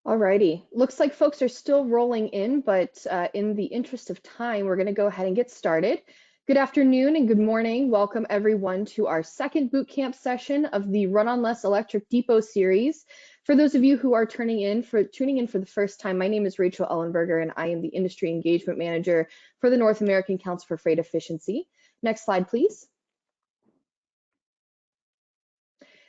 Alrighty, looks like folks are still rolling in, but in the interest of time, we're going to go ahead and get started. Good afternoon and good morning. Welcome everyone to our second boot camp session of the Run on Less Electric Depot series. For those of you who are tuning in for the first time, my name is Rachel Ellenberger and I am the Industry Engagement Manager for the North American Council for Freight Efficiency. Next slide, please.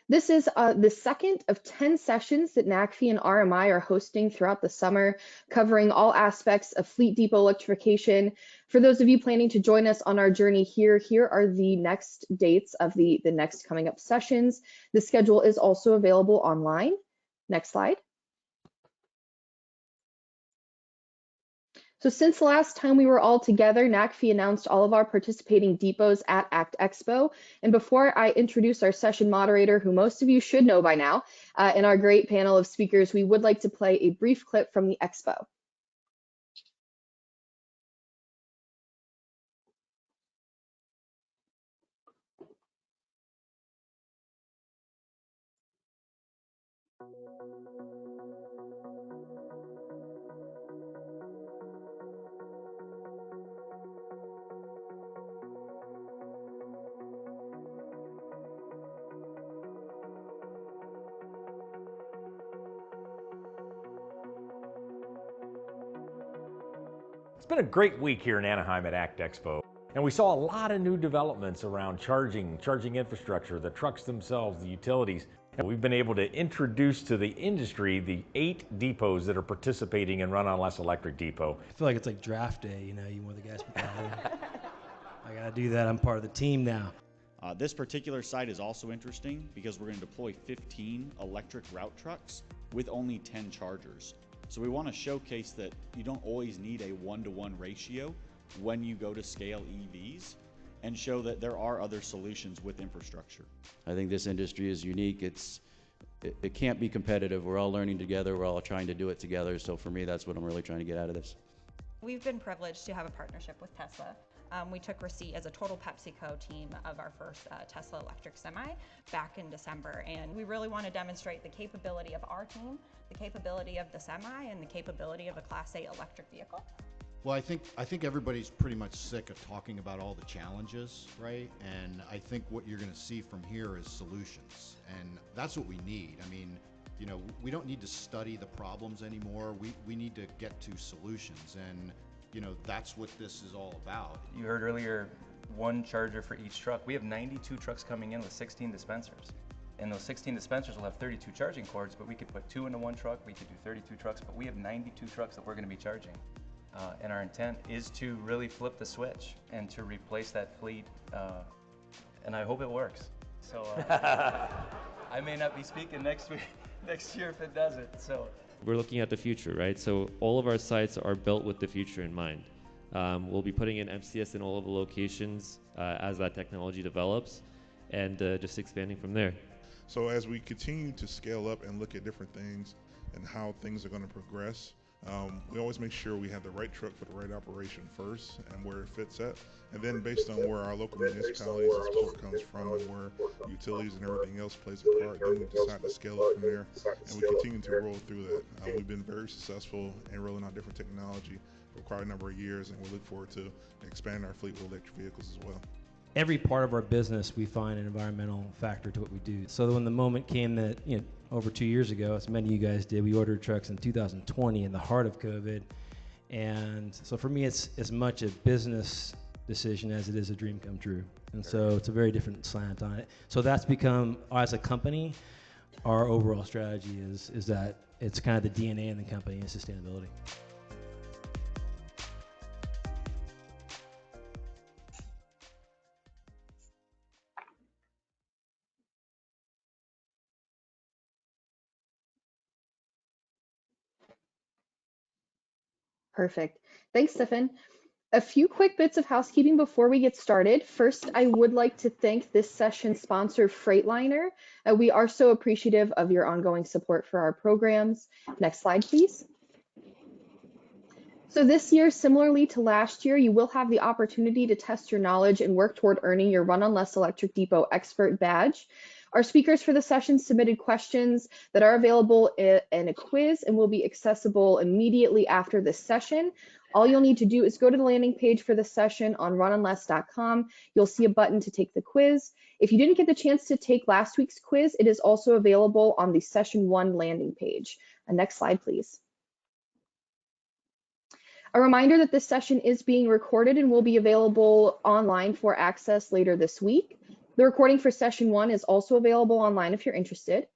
This is the second of 10 sessions that NACFE and RMI are hosting throughout the summer, covering all aspects of fleet depot electrification. For those of you planning to join us on our journey here are the next dates of the next coming up sessions. The schedule is also available online. Next slide. So since the last time we were all together, NACFE announced all of our participating depots at ACT Expo. And before I introduce our session moderator, who most of you should know by now, and our great panel of speakers, we would like to play a brief clip from the Expo. It's been a great week here in Anaheim at ACT Expo, and we saw a lot of new developments around charging infrastructure, the trucks themselves, the utilities. And we've been able to introduce to the industry the 8 depots that are participating in Run on Less Electric Depot. I feel like it's like draft day, you know, you want the guys to I gotta do that, I'm part of the team now. This particular site is also interesting because we're going to deploy 15 electric route trucks with only 10 chargers. So we want to showcase that you don't always need a 1-to-1 ratio when you go to scale EVs, and show that there are other solutions with infrastructure. I think this industry is unique. It can't be competitive. We're all learning together. We're all trying to do it together. So for me, that's what I'm really trying to get out of this. We've been privileged to have a partnership with Tesla. We took receipt as a total PepsiCo team of our first Tesla electric semi back in December, and we really want to demonstrate the capability of our team, the capability of the semi, and the capability of a Class 8 electric vehicle. Well, I think everybody's pretty much sick of talking about all the challenges, right? And I think what you're going to see from here is solutions, and that's what we need. I mean, you know, we don't need to study the problems anymore. We need to get to solutions, and you know, that's what this is all about. You heard earlier, 1 charger for each truck. We have 92 trucks coming in with 16 dispensers. And those 16 dispensers will have 32 charging cords, but we could put 2 into 1 truck, we could do 32 trucks, but we have 92 trucks that we're gonna be charging. And our intent is to really flip the switch and to replace that fleet, and I hope it works. So I may not be speaking next year if it doesn't, so. We're looking at the future, right? So all of our sites are built with the future in mind. We'll be putting in MCS in all of the locations as that technology develops, and just expanding from there. So as we continue to scale up and look at different things and how things are going to progress, we always make sure we have the right truck for the right operation first and where it fits at, and then based on where our local municipalities and support comes from and where utilities and everything else plays a part, then we decide to scale it from there, and we continue to roll through that. We've been very successful in rolling out different technology for quite a number of years, and we look forward to expanding our fleet with electric vehicles as well. Every part of our business, we find an environmental factor to what we do. So when the moment came that, you know, over 2 years ago, as many of you guys did, we ordered trucks in 2020 in the heart of COVID. And so for me, it's as much a business decision as it is a dream come true. And so it's a very different slant on it. So that's become, as a company, our overall strategy is that it's kind of the DNA in the company is sustainability. Perfect. Thanks, Stefan. A few quick bits of housekeeping before we get started. First, I would like to thank this session's sponsor, Freightliner. We are so appreciative of your ongoing support for our programs. Next slide, please. So this year, similarly to last year, you will have the opportunity to test your knowledge and work toward earning your Run on Less Electric Depot Expert badge. Our speakers for the session submitted questions that are available in a quiz and will be accessible immediately after this session. All you'll need to do is go to the landing page for the session on runonless.com. You'll see a button to take the quiz. If you didn't get the chance to take last week's quiz, it is also available on the session 1 landing page. Next slide, please. A reminder that this session is being recorded and will be available online for access later this week. The recording for session 1 is also available online if you're interested.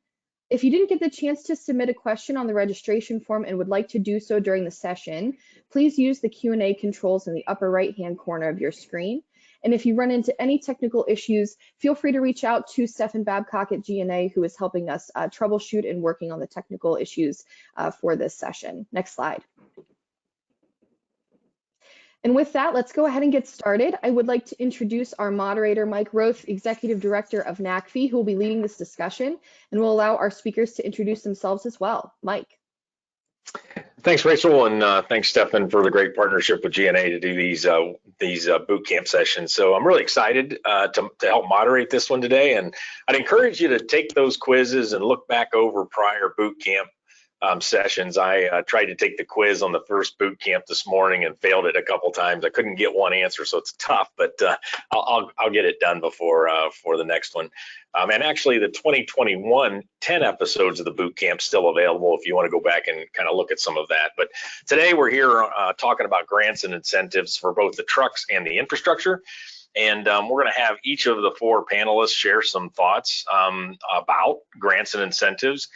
If you didn't get the chance to submit a question on the registration form and would like to do so during the session, please use the Q&A controls in the upper right-hand corner of your screen. And if you run into any technical issues, feel free to reach out to Stefan Babcock at GNA, who is helping us troubleshoot and working on the technical issues for this session. Next slide. And with that, let's go ahead and get started. I would like to introduce our moderator, Mike Roth, Executive Director of NACFE, who will be leading this discussion and will allow our speakers to introduce themselves as well. Mike. Thanks, Rachel, and thanks, Stefan, for the great partnership with GNA to do these boot camp sessions. So I'm really excited to help moderate this one today, and I'd encourage you to take those quizzes and look back over prior boot camp sessions. I tried to take the quiz on the first boot camp this morning and failed it a couple times. I couldn't get one answer, so it's tough, but I'll get it done before for the next one. And actually, the 2021 10 episodes of the boot camp still available if you want to go back and kind of look at some of that. But today we're here talking about grants and incentives for both the trucks and the infrastructure. And we're going to have each of the 4 panelists share some thoughts about grants and incentives.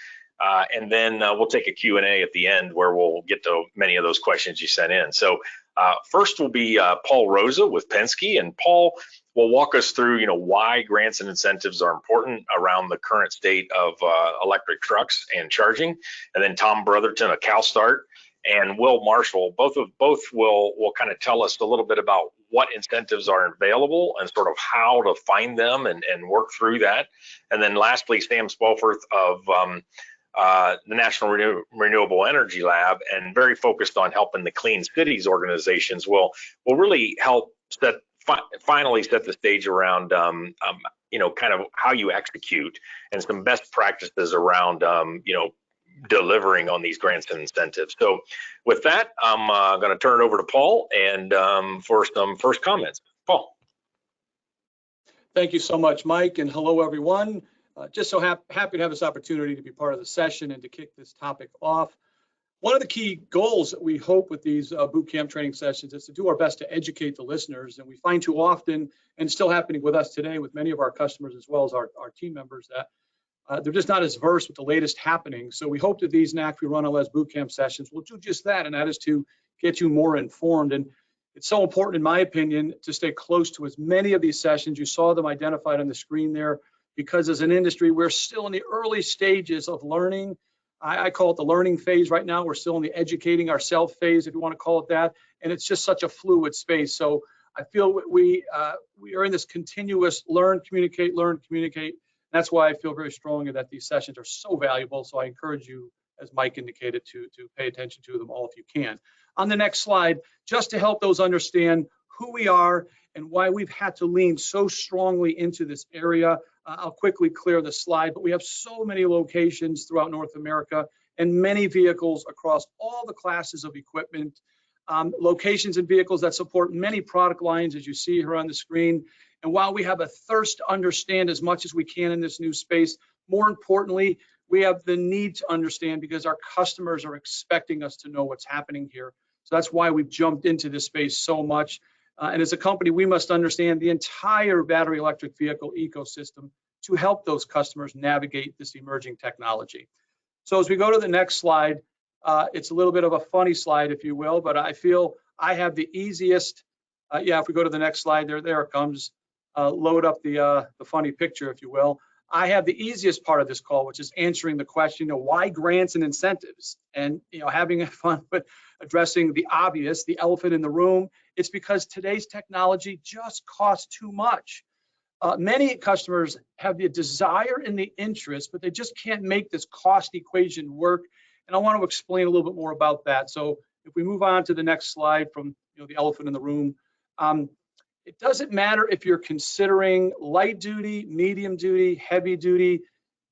And then we'll take a Q&A at the end where we'll get to many of those questions you sent in. So first will be Paul Rosa with Penske, and Paul will walk us through, why grants and incentives are important around the current state of electric trucks and charging. And then Tom Brotherton of CalStart and Will Marshall, both will kind of tell us a little bit about what incentives are available and sort of how to find them and work through that. And then lastly, Sam Spalforth of the National Renewable Energy Lab, and very focused on helping the Clean Cities organizations, will really help finally set the stage around kind of how you execute and some best practices around delivering on these grants and incentives. So with that, I'm going to turn it over to Paul and for some first comments. Paul. Thank you so much, Mike, and hello everyone. Just so happy to have this opportunity to be part of the session and to kick this topic off. One of the key goals that we hope with these boot camp training sessions is to do our best to educate the listeners. And we find too often, and still happening with us today with many of our customers as well as our team members, that they're just not as versed with the latest happening. So we hope that these NACFE Run on Less boot camp sessions will do just that, and that is to get you more informed. And it's so important, in my opinion, to stay close to as many of these sessions. You saw them identified on the screen there, because as an industry, we're still in the early stages of learning. I call it the learning phase right now. We're still in the educating ourselves phase, if you want to call it that. And it's just such a fluid space. So I feel we are in this continuous learn, communicate. That's why I feel very strongly that these sessions are so valuable. So I encourage you, as Mike indicated, to pay attention to them all if you can. On the next slide, just to help those understand who we are and why we've had to lean so strongly into this area. I'll quickly clear the slide, but we have so many locations throughout North America and many vehicles across all the classes of equipment, locations and vehicles that support many product lines, as you see here on the screen. And while we have a thirst to understand as much as we can in this new space, more importantly, we have the need to understand because our customers are expecting us to know what's happening here. So that's why we've jumped into this space so much. And as a company, we must understand the entire battery electric vehicle ecosystem to help those customers navigate this emerging technology. So as we go to the next slide, it's a little bit of a funny slide, if you will, but I feel I have the easiest. If we go to the next slide, there it comes. Load up the funny picture, if you will. I have the easiest part of this call, which is answering the question, why grants and incentives, and having fun with addressing the obvious, the elephant in the room. It's because today's technology just costs too much. Many customers have the desire and the interest, but they just can't make this cost equation work. And I want to explain a little bit more about that. So if we move on to the next slide from the elephant in the room, It doesn't matter if you're considering light duty, medium duty, heavy duty,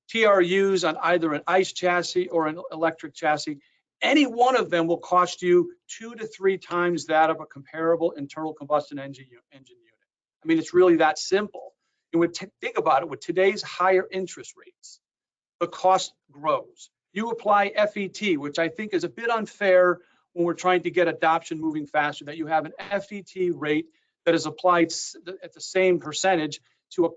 TRUs on either an ICE chassis or an electric chassis. Any one of them will cost you 2 to 3 times that of a comparable internal combustion engine unit. I mean, it's really that simple. And think about it, with today's higher interest rates, the cost grows. You apply FET, which I think is a bit unfair when we're trying to get adoption moving faster, that you have an FET rate that is applied at the same percentage to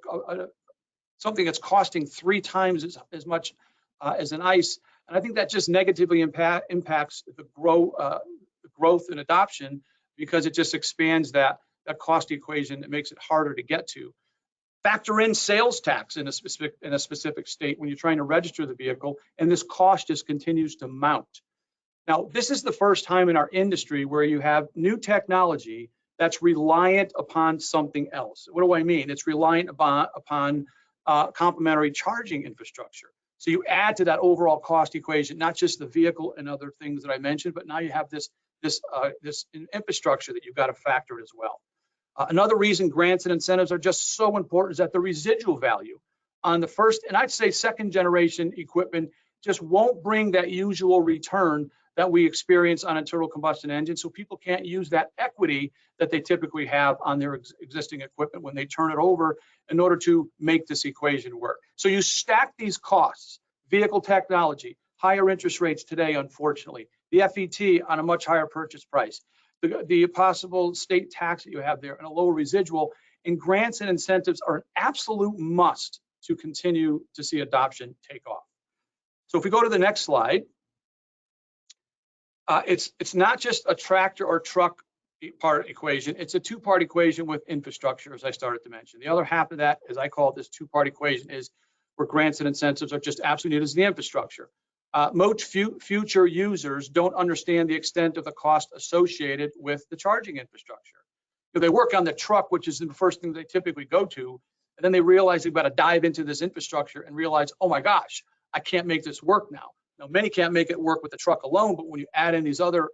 something that's costing 3 times as much as an ICE. And I think that just negatively impacts the growth and adoption, because it just expands that cost equation that makes it harder to get to. Factor in sales tax in a specific state when you're trying to register the vehicle, and this cost just continues to mount. Now, this is the first time in our industry where you have new technology that's reliant upon something else. What do I mean? It's reliant upon complementary charging infrastructure. So you add to that overall cost equation, not just the vehicle and other things that I mentioned, but now you have this infrastructure that you've got to factor as well. Another reason grants and incentives are just so important is that the residual value on the first, and I'd say second generation equipment, just won't bring that usual return that we experience on internal combustion engines. So people can't use that equity that they typically have on their existing equipment when they turn it over in order to make this equation work. So you stack these costs, vehicle technology, higher interest rates today, unfortunately, the FET on a much higher purchase price, the possible state tax that you have there, and a lower residual, and grants and incentives are an absolute must to continue to see adoption take off. So if we go to the next slide, it's not just a tractor or truck part equation, it's a two-part equation with infrastructure, as I started to mention. The other half of that, as I call it, this two-part equation, is where grants and incentives are just absolutely needed, is the infrastructure. Most future users don't understand the extent of the cost associated with the charging infrastructure. They work on the truck, which is the first thing they typically go to, and then they realize they've got to dive into this infrastructure and realize, oh my gosh, I can't make this work now. Now, many can't make it work with the truck alone, but when you add in this other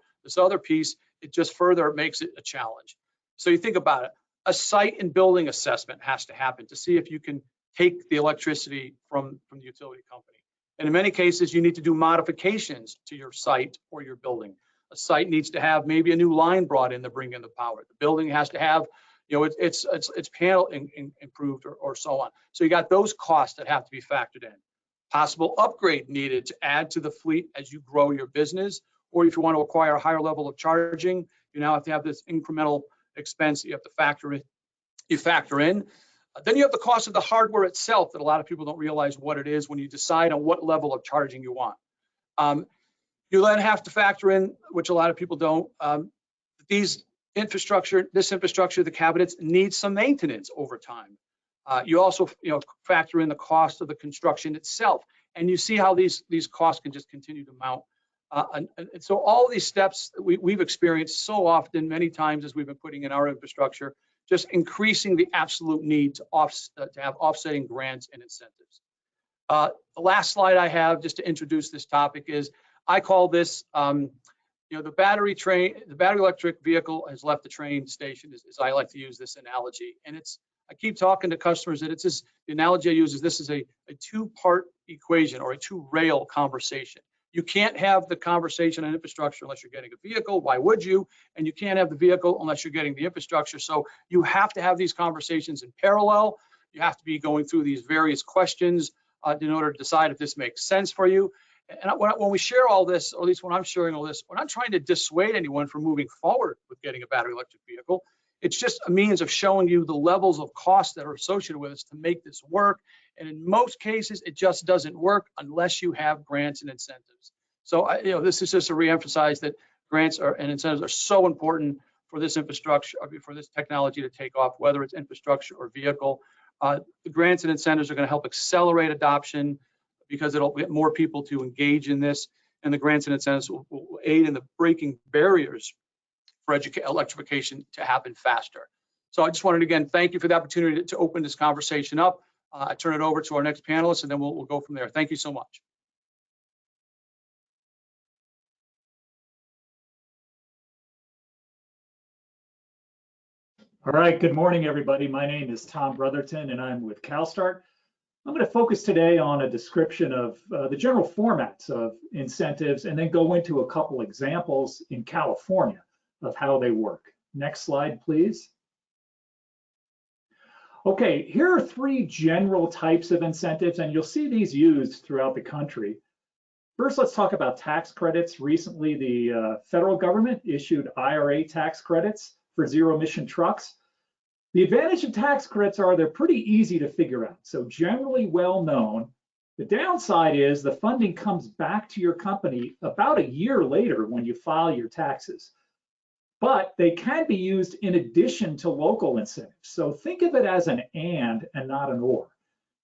piece, it just further makes it a challenge. So you think about it, a site and building assessment has to happen to see if you can take the electricity from the utility company. And in many cases, you need to do modifications to your site or your building. A site needs to have maybe a new line brought in to bring in the power. The building has to have, its panel improved or so on. So you got those costs that have to be factored in. Possible upgrade needed to add to the fleet as you grow your business, or if you want to acquire a higher level of charging, you now have to have this incremental expense you have to factor in. Then you have the cost of the hardware itself that a lot of people don't realize what it is when you decide on what level of charging you want. You then have to factor in, which a lot of people don't, this infrastructure, the cabinets, needs some maintenance over time. You also factor in the cost of the construction itself, and you see how these costs can just continue to mount. And so all these steps we've experienced so often, many times as we've been putting in our infrastructure, just increasing the absolute need to have offsetting grants and incentives. The last slide I have just to introduce this topic is, I call this, the battery electric vehicle has left the train station, as I like to use this analogy. And I keep talking to customers that the analogy I use is this is a two-part equation or a two-rail conversation. You can't have the conversation on infrastructure unless you're getting a vehicle. Why would you? And you can't have the vehicle unless you're getting the infrastructure. So you have to have these conversations in parallel. You have to be going through these various questions in order to decide if this makes sense for you. And when we share all this, or at least when I'm sharing all this, we're not trying to dissuade anyone from moving forward with getting a battery electric vehicle. It's just a means of showing you the levels of cost that are associated with it to make this work. And in most cases, it just doesn't work unless you have grants and incentives. So, this is just to reemphasize that grants and incentives are so important for this infrastructure, for this technology to take off, whether it's infrastructure or vehicle. The grants and incentives are going to help accelerate adoption because it'll get more people to engage in this, and the grants and incentives will aid in the breaking barriers for electrification to happen faster. So I just wanted to, again, thank you for the opportunity to open this conversation up. I turn it over to our next panelist, and then we'll go from there. Thank you so much. All right, good morning, everybody. My name is Tom Brotherton, and I'm with CalStart. I'm going to focus today on a description of the general formats of incentives and then go into a couple examples in California of how they work. Next slide, please. Okay, here are three general types of incentives, and you'll see these used throughout the country. First, let's talk about tax credits. Recently, the federal government issued IRA tax credits for zero-emission trucks. The advantage of tax credits are they're pretty easy to figure out, so generally well known. The downside is the funding comes back to your company about a year later when you file your taxes. But they can be used in addition to local incentives. So think of it as an and not an or.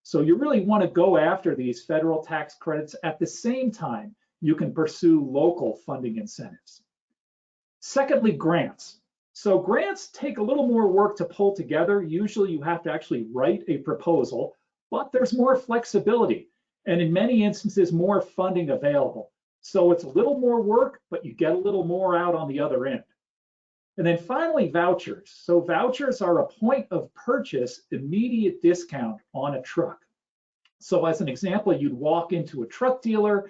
So you really want to go after these federal tax credits at the same time you can pursue local funding incentives. Secondly, grants. So grants take a little more work to pull together. Usually you have to actually write a proposal, but there's more flexibility and in many instances more funding available. So it's a little more work, but you get a little more out on the other end. And then finally, vouchers. So vouchers are a point of purchase immediate discount on a truck. So as an example, you'd walk into a truck dealer.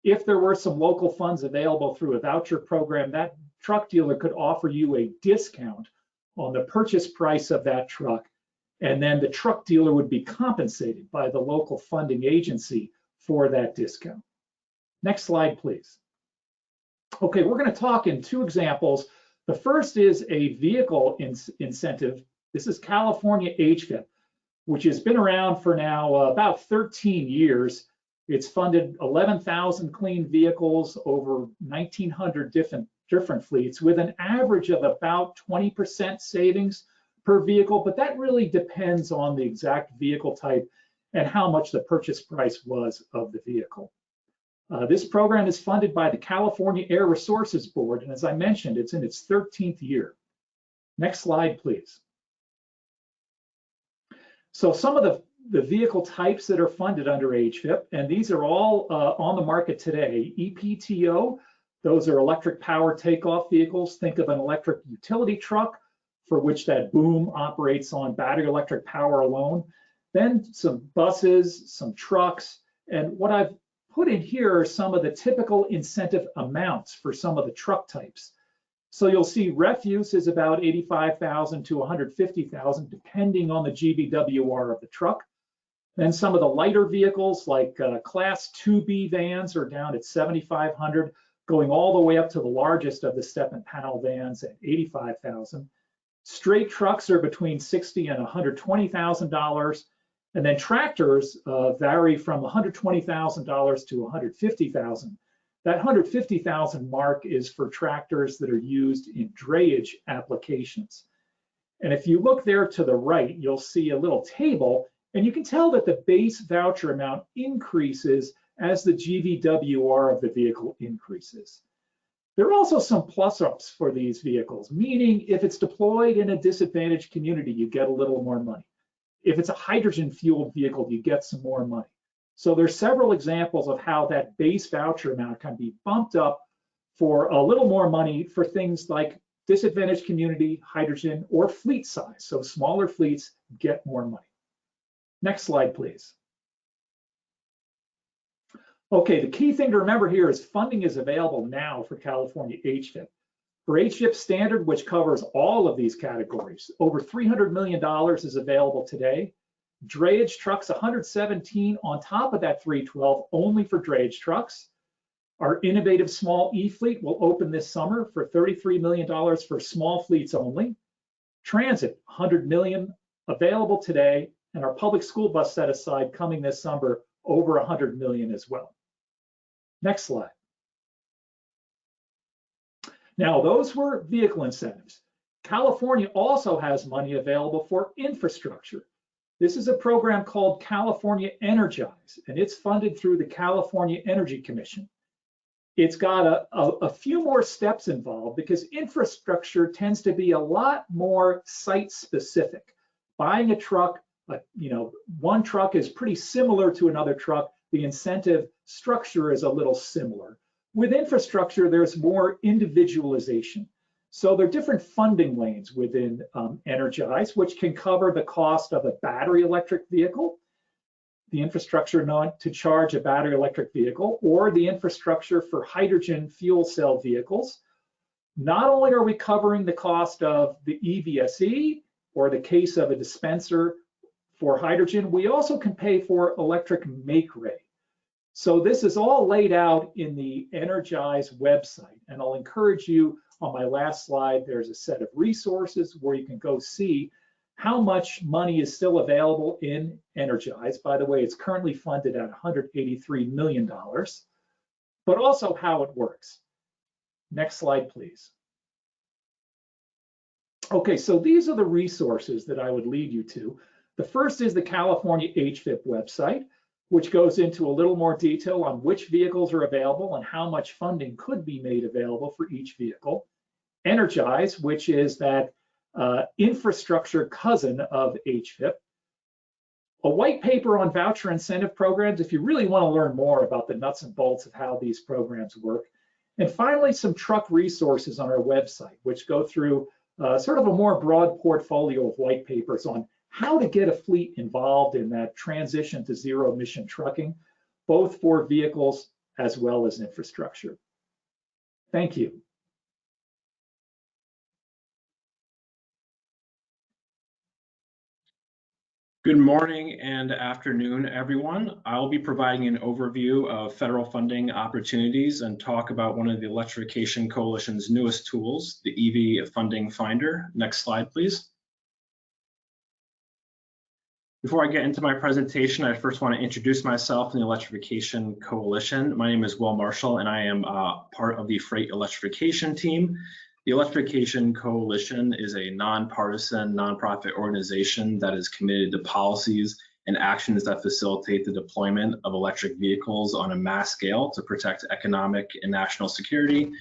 If there were some local funds available through a voucher program, that truck dealer could offer you a discount on the purchase price of that truck, and then the truck dealer would be compensated by the local funding agency for that discount. Next slide, please. Okay, we're going to talk in two examples. The first is a vehicle incentive. This is California HVIP, which has been around for now about 13 years. It's funded 11,000 clean vehicles over 1,900 different fleets with an average of about 20% savings per vehicle, but that really depends on the exact vehicle type and how much the purchase price was of the vehicle. This program is funded by the California Air Resources Board, and as I mentioned, it's in its 13th year. Next slide, please. So some of the vehicle types that are funded under HVIP, and these are all on the market today. EPTO, those are electric power takeoff vehicles. Think of an electric utility truck for which that boom operates on battery electric power alone. Then some buses, some trucks, and what I've put in here are some of the typical incentive amounts for some of the truck types. So you'll see refuse is about $85,000 to $150,000, depending on the GVWR of the truck. Then some of the lighter vehicles like Class 2B vans are down at $7,500, going all the way up to the largest of the step and panel vans at $85,000. Straight trucks are between $60,000 and $120,000. And then tractors vary from $120,000 to $150,000. That $150,000 mark is for tractors that are used in drayage applications. And if you look there to the right, you'll see a little table, and you can tell that the base voucher amount increases as the GVWR of the vehicle increases. There are also some plus-ups for these vehicles, meaning if it's deployed in a disadvantaged community, you get a little more money. If it's a hydrogen-fueled vehicle, you get some more money. So there's several examples of how that base voucher amount can be bumped up for a little more money for things like disadvantaged community, hydrogen, or fleet size. So smaller fleets get more money. Next slide, please. Okay, the key thing to remember here is funding is available now for California HVIP. For HVIP standard, which covers all of these categories, over $300 million is available today. Drayage trucks, 117 on top of that 312, only for drayage trucks. Our innovative small e-fleet will open this summer for $33 million for small fleets only. Transit, 100 million available today, and our public school bus set aside coming this summer, over 100 million as well. Next slide. Now, those were vehicle incentives. California also has money available for infrastructure. This is a program called California Energize, and it's funded through the California Energy Commission. It's got a few more steps involved because infrastructure tends to be a lot more site specific. Buying a truck, one truck is pretty similar to another truck. The incentive structure is a little similar. With infrastructure, there's more individualization. So there are different funding lanes within Energize, which can cover the cost of a battery electric vehicle, the infrastructure not to charge a battery electric vehicle, or the infrastructure for hydrogen fuel cell vehicles. Not only are we covering the cost of the EVSE or the case of a dispenser for hydrogen, we also can pay for electric make-ready. So this is all laid out in the Energize website, and I'll encourage you on my last slide, there's a set of resources where you can go see how much money is still available in Energize. By the way, it's currently funded at $183 million, but also how it works. Next slide, please. Okay, so these are the resources that I would lead you to. The first is the California HVIP website, which goes into a little more detail on which vehicles are available and how much funding could be made available for each vehicle. Energize, which is that infrastructure cousin of HVIP. A white paper on voucher incentive programs, if you really want to learn more about the nuts and bolts of how these programs work. And finally, some truck resources on our website, which go through sort of a more broad portfolio of white papers on how to get a fleet involved in that transition to zero emission trucking, both for vehicles as well as infrastructure. Thank you. Good morning and afternoon, everyone. I'll be providing an overview of federal funding opportunities and talk about one of the Electrification Coalition's newest tools, the EV Funding Finder. Next slide, please. Before I get into my presentation, I first want to introduce myself and the Electrification Coalition. My name is Will Marshall, and I am part of the Freight Electrification team. The Electrification Coalition is a nonpartisan, nonprofit organization that is committed to policies and actions that facilitate the deployment of electric vehicles on a mass scale to protect economic and national security,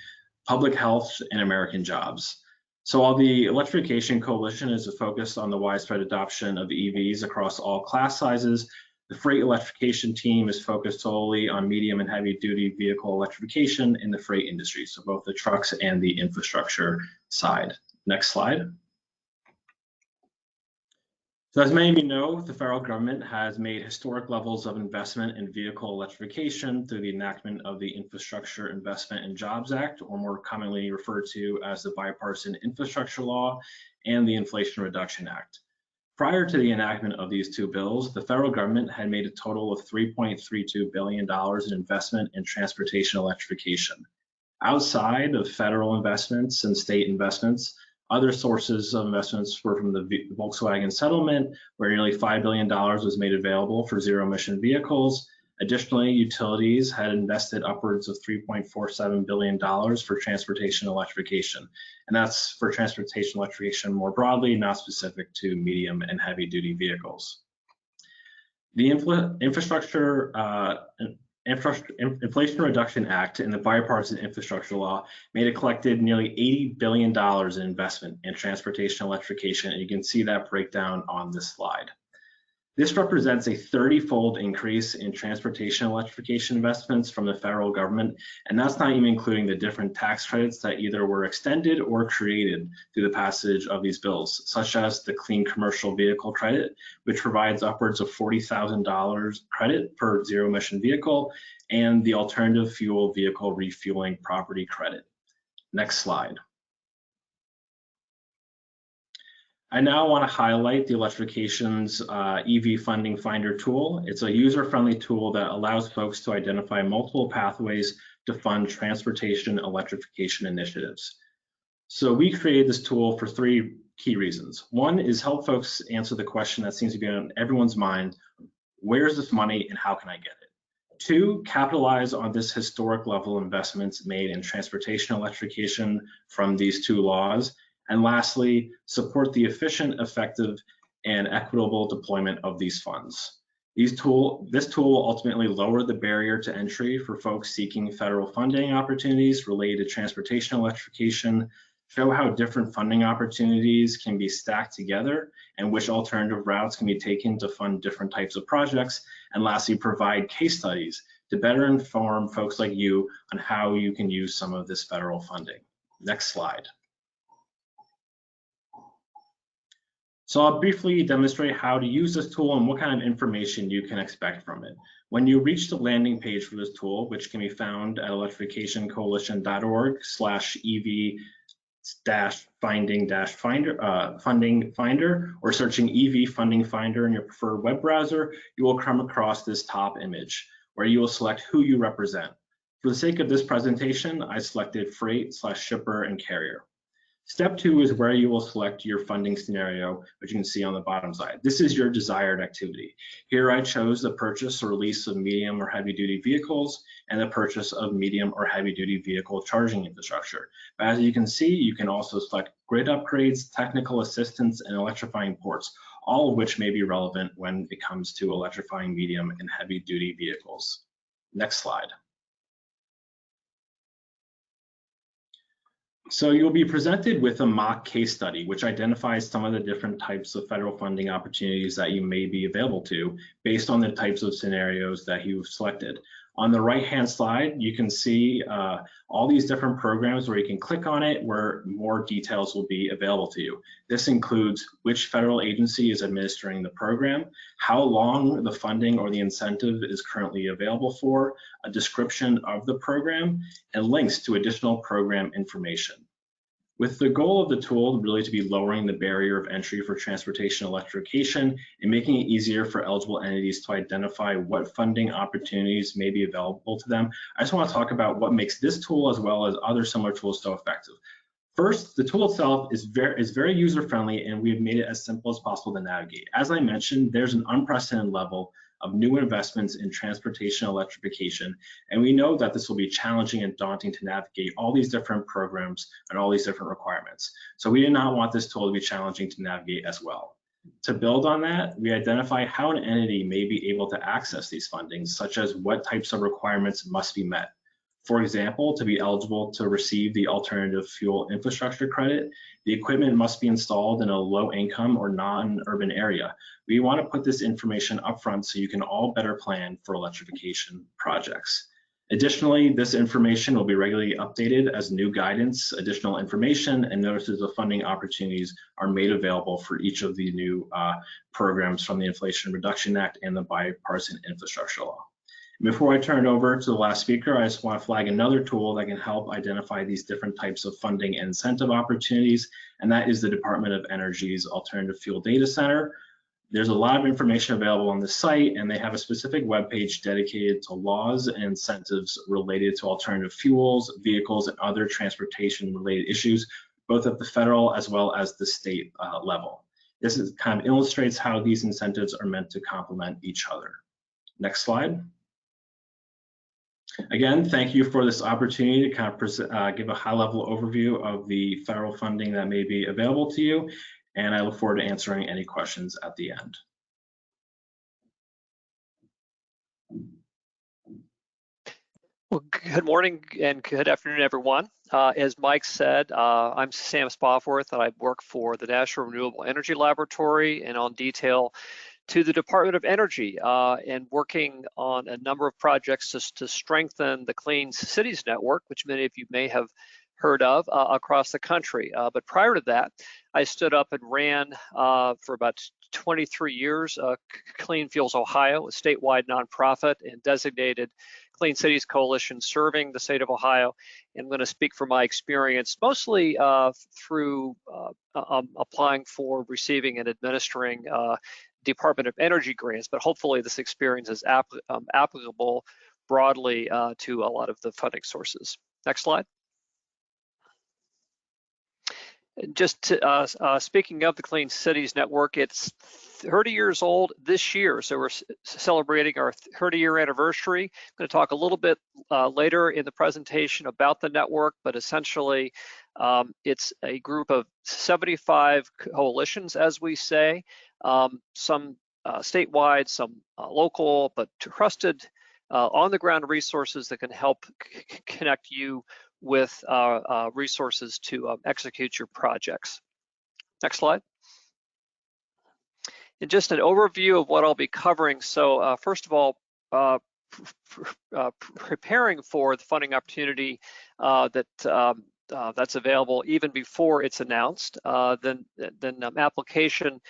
public health, and American jobs. So while the Electrification Coalition is focused on the widespread adoption of EVs across all class sizes, the Freight Electrification team is focused solely on medium and heavy duty vehicle electrification in the freight industry, so both the trucks and the infrastructure side. Next slide. So as many of you know, the federal government has made historic levels of investment in vehicle electrification through the enactment of the Infrastructure Investment and Jobs Act, or more commonly referred to as the Bipartisan Infrastructure Law, and the Inflation Reduction Act. Prior to the enactment of these two bills, the federal government had made a total of $3.32 billion in investment in transportation electrification. Outside of federal investments and state investments, other sources of investments were from the Volkswagen settlement, where nearly $5 billion was made available for zero-emission vehicles. Additionally, utilities had invested upwards of $3.47 billion for transportation electrification. And that's for transportation electrification more broadly, not specific to medium and heavy duty vehicles. The Inflation Reduction Act and the Bipartisan Infrastructure Law made a collected nearly $80 billion in investment in transportation electrification, and you can see that breakdown on this slide. This represents a 30-fold increase in transportation electrification investments from the federal government, and that's not even including the different tax credits that either were extended or created through the passage of these bills, such as the Clean Commercial Vehicle Credit, which provides upwards of $40,000 credit per zero-emission vehicle, and the Alternative Fuel Vehicle Refueling Property Credit. Next slide. I now want to highlight the Electrification's EV Funding Finder tool. It's a user-friendly tool that allows folks to identify multiple pathways to fund transportation electrification initiatives. So we created this tool for three key reasons. One is help folks answer the question that seems to be on everyone's mind: where's this money and how can I get it? Two, capitalize on this historic level of investments made in transportation electrification from these two laws. And lastly, support the efficient, effective, and equitable deployment of these funds. This tool will ultimately lower the barrier to entry for folks seeking federal funding opportunities related to transportation electrification, show how different funding opportunities can be stacked together, and which alternative routes can be taken to fund different types of projects, and lastly, provide case studies to better inform folks like you on how you can use some of this federal funding. Next slide. So I'll briefly demonstrate how to use this tool and what kind of information you can expect from it. When you reach the landing page for this tool, which can be found at electrificationcoalition.org/EV-funding finder, or searching EV funding finder in your preferred web browser, you will come across this top image where you will select who you represent. For the sake of this presentation, I selected freight/shipper and carrier. Step 2 is where you will select your funding scenario, which you can see on the bottom side. This is your desired activity. Here I chose the purchase or lease of medium or heavy duty vehicles and the purchase of medium or heavy duty vehicle charging infrastructure. But as you can see, you can also select grid upgrades, technical assistance, and electrifying ports, all of which may be relevant when it comes to electrifying medium and heavy duty vehicles. Next slide. So you'll be presented with a mock case study, which identifies some of the different types of federal funding opportunities that you may be available to based on the types of scenarios that you've selected. On the right-hand side, you can see all these different programs where you can click on it, where more details will be available to you. This includes which federal agency is administering the program, how long the funding or the incentive is currently available for, a description of the program, and links to additional program information. With the goal of the tool really to be lowering the barrier of entry for transportation electrification and making it easier for eligible entities to identify what funding opportunities may be available to them, I just want to talk about what makes this tool as well as other similar tools so effective. First, the tool itself is very user-friendly, and we've made it as simple as possible to navigate. As I mentioned, there's an unprecedented level of new investments in transportation electrification, and we know that this will be challenging and daunting to navigate all these different programs and all these different requirements. So we did not want this tool to be challenging to navigate as well. To build on that, we identify how an entity may be able to access these fundings, such as what types of requirements must be met. For example, to be eligible to receive the alternative fuel infrastructure credit, the equipment must be installed in a low income or non-urban area. We want to put this information upfront so you can all better plan for electrification projects. Additionally, this information will be regularly updated as new guidance, additional information, and notices of funding opportunities are made available for each of the new programs from the Inflation Reduction Act and the Bipartisan Infrastructure Law. Before I turn it over to the last speaker, I just want to flag another tool that can help identify these different types of funding and incentive opportunities, and that is the Department of Energy's Alternative Fuel Data Center. There's a lot of information available on the site, and they have a specific webpage dedicated to laws and incentives related to alternative fuels, vehicles, and other transportation-related issues, both at the federal as well as the state level. This kind of illustrates how these incentives are meant to complement each other. Next slide. Again, thank you for this opportunity to kind of give a high-level overview of the federal funding that may be available to you, and I look forward to answering any questions at the end. Well, good morning and good afternoon, everyone. As Mike said, I'm Sam Spoffworth, and I work for the National Renewable Energy Laboratory and on detail to the Department of Energy and working on a number of projects to strengthen the Clean Cities Network, which many of you may have heard of across the country. But prior to that, I stood up and ran for about 23 years Clean Fuels Ohio, a statewide nonprofit and designated Clean Cities Coalition serving the state of Ohio. And I'm going to speak from my experience, mostly through applying for, receiving, and administering Department of Energy grants, but hopefully this experience is applicable broadly to a lot of the funding sources. Next slide. Just speaking of the Clean Cities Network, it's 30 years old this year, so we're celebrating our 30-year anniversary. I'm going to talk a little bit later in the presentation about the network, but essentially it's a group of 75 coalitions, as we say, some statewide, some local, but trusted on-the-ground resources that can help connect you with resources to execute your projects. Next slide. And just an overview of what I'll be covering. So first of all, preparing for the funding opportunity that that's available even before it's announced. Then application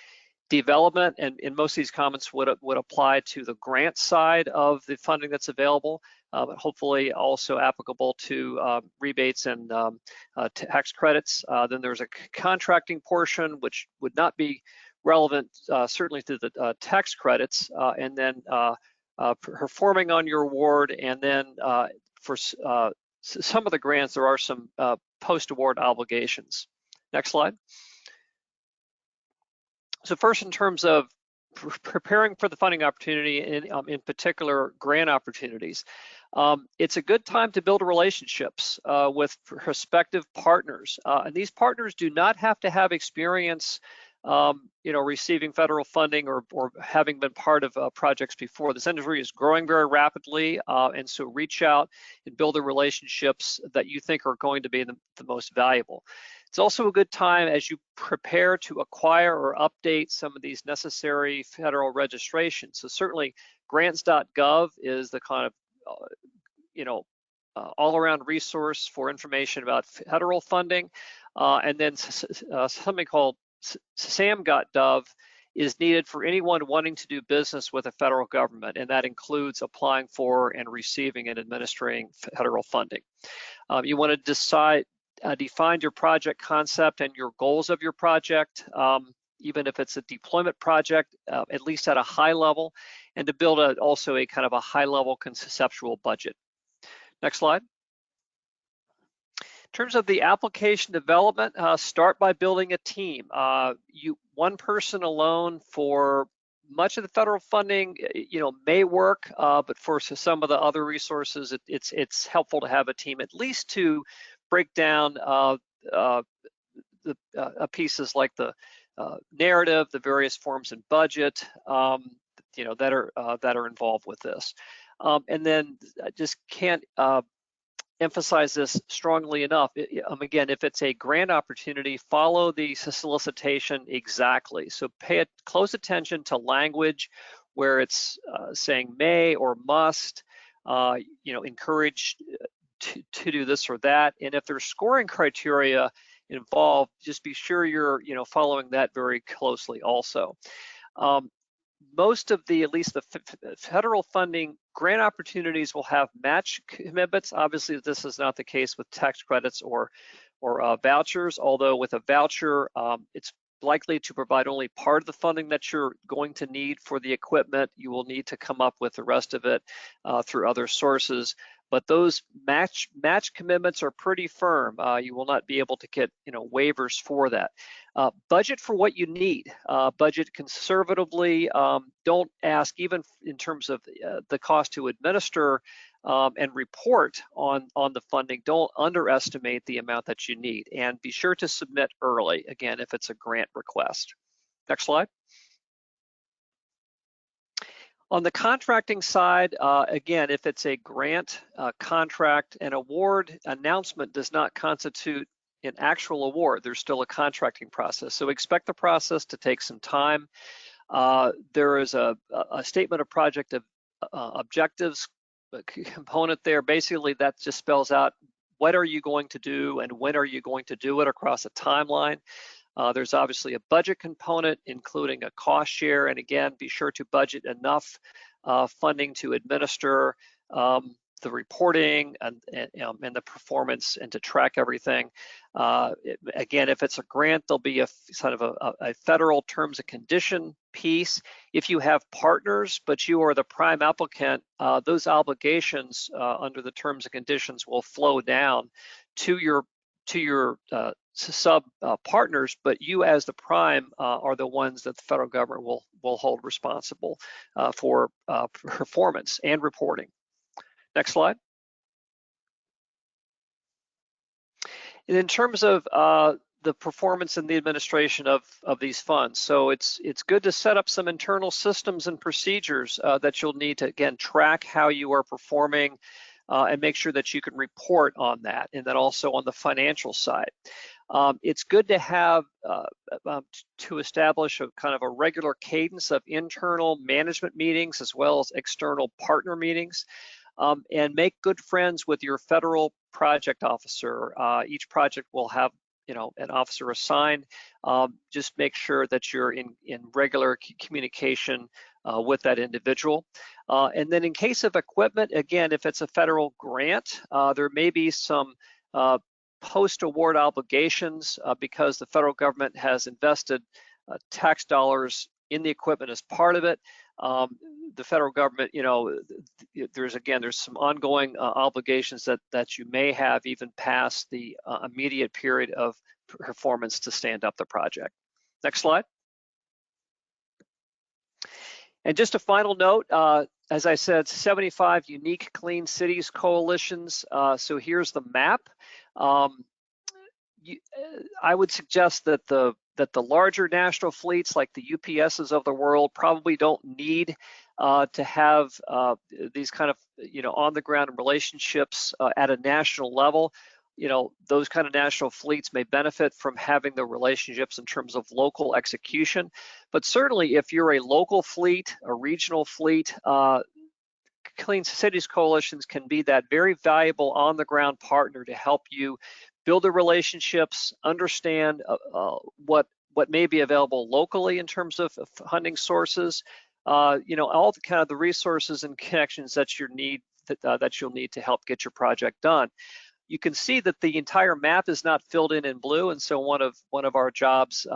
development, and most of these comments would apply to the grant side of the funding that's available, but hopefully also applicable to rebates and tax credits. Then there's a contracting portion, which would not be relevant certainly to the tax credits, and then performing on your award, and then for some of the grants, there are some post-award obligations. Next slide. So first, in terms of preparing for the funding opportunity, in particular grant opportunities, it's a good time to build relationships with prospective partners. And these partners do not have to have experience receiving federal funding or having been part of projects before. This industry is growing very rapidly, and so reach out and build the relationships that you think are going to be the most valuable. It's also a good time as you prepare to acquire or update some of these necessary federal registrations. So certainly grants.gov is the kind of all-around resource for information about federal funding, and then something called sam.gov is needed for anyone wanting to do business with the federal government, and that includes applying for and receiving and administering federal funding. You want to define your project concept and your goals of your project, even if it's a deployment project, at least at a high level, and to build also a kind of a high-level conceptual budget. Next slide. In terms of the application development, start by building a team. One person alone for much of the federal funding, may work, but for some of the other resources, it's helpful to have a team, at least to break down the pieces like the narrative, the various forms and budget, that are involved with this. And then I just can't emphasize this strongly enough. Again, if it's a grant opportunity, follow the solicitation exactly. So pay close attention to language where it's saying may or must, encourage to do this or that. And if there's scoring criteria involved, just be sure you're following that very closely also. Most of at least the federal funding grant opportunities will have match commitments. Obviously, this is not the case with tax credits or vouchers, although with a voucher, it's likely to provide only part of the funding that you're going to need for the equipment. You will need to come up with the rest of it through other sources. But those match commitments are pretty firm. You will not be able to get waivers for that. Budget for what you need. Budget conservatively. Don't ask, even in terms of the cost to administer and report on the funding. Don't underestimate the amount that you need, and be sure to submit early. Again, if it's a grant request. Next slide. On the contracting side, again, if it's a grant, contract, an award announcement does not constitute an actual award. There's still a contracting process. So expect the process to take some time. There is a statement of project objectives component there. Basically, that just spells out what are you going to do and when are you going to do it across a timeline. There's obviously a budget component, including a cost share, and again, be sure to budget enough funding to administer the reporting and the performance and to track everything. Again, if it's a grant, there'll be a sort of a federal terms and condition piece. If you have partners, but you are the prime applicant, those obligations under the terms and conditions will flow down to your sub partners, but you as the prime are the ones that the federal government will hold responsible for performance and reporting. Next slide. And in terms of the performance and the administration of these funds, so it's good to set up some internal systems and procedures that you'll need to, again, track how you are performing and make sure that you can report on that, and then also on the financial side. It's good to have to establish a kind of a regular cadence of internal management meetings as well as external partner meetings. and make good friends with your federal project officer. Each project will have an officer assigned. Just make sure that you're in regular communication with that individual. And then in case of equipment, again, if it's a federal grant, there may be some post-award obligations because the federal government has invested tax dollars in the equipment as part of it. The federal government, there's some ongoing obligations that you may have even past the immediate period of performance to stand up the project. Next slide. And just a final note, as I said, 75 unique clean cities coalitions. So here's the map. I would suggest that the larger national fleets like the UPSs of the world probably don't need to have these kind of on the ground relationships at a national level. Those kind of national fleets may benefit from having the relationships in terms of local execution. But certainly if you're a local fleet, a regional fleet, Clean Cities Coalitions can be that very valuable on the ground partner to help you build the relationships, understand what may be available locally in terms of funding sources, all the kind of the resources and connections that you'll need to help get your project done. You can see that the entire map is not filled in blue, and so one of our jobs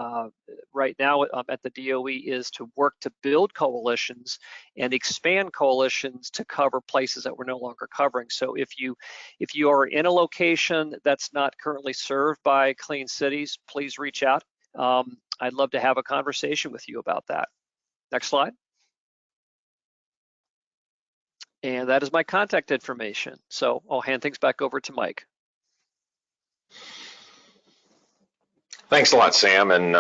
right now at the DOE is to work to build coalitions and expand coalitions to cover places that we're no longer covering. So if you are in a location that's not currently served by Clean Cities, please reach out. I'd love to have a conversation with you about that. Next slide. And that is my contact information. So I'll hand things back over to Mike. Thanks a lot, Sam, and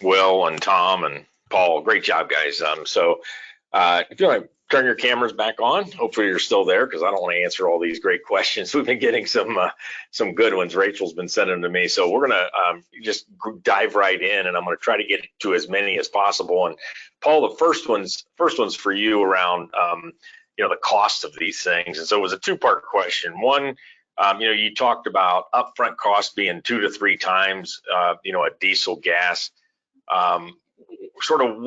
Will and Tom and Paul. Great job, guys. If you want to turn your cameras back on, hopefully you're still there because I don't want to answer all these great questions. We've been getting some good ones. Rachel's been sending them to me, so we're gonna just dive right in, and I'm gonna try to get to as many as possible. And Paul, the first one's for you around the cost of these things. And so it was a two-part question. One, you talked about upfront costs being 2 to 3 times, a diesel gas. Sort of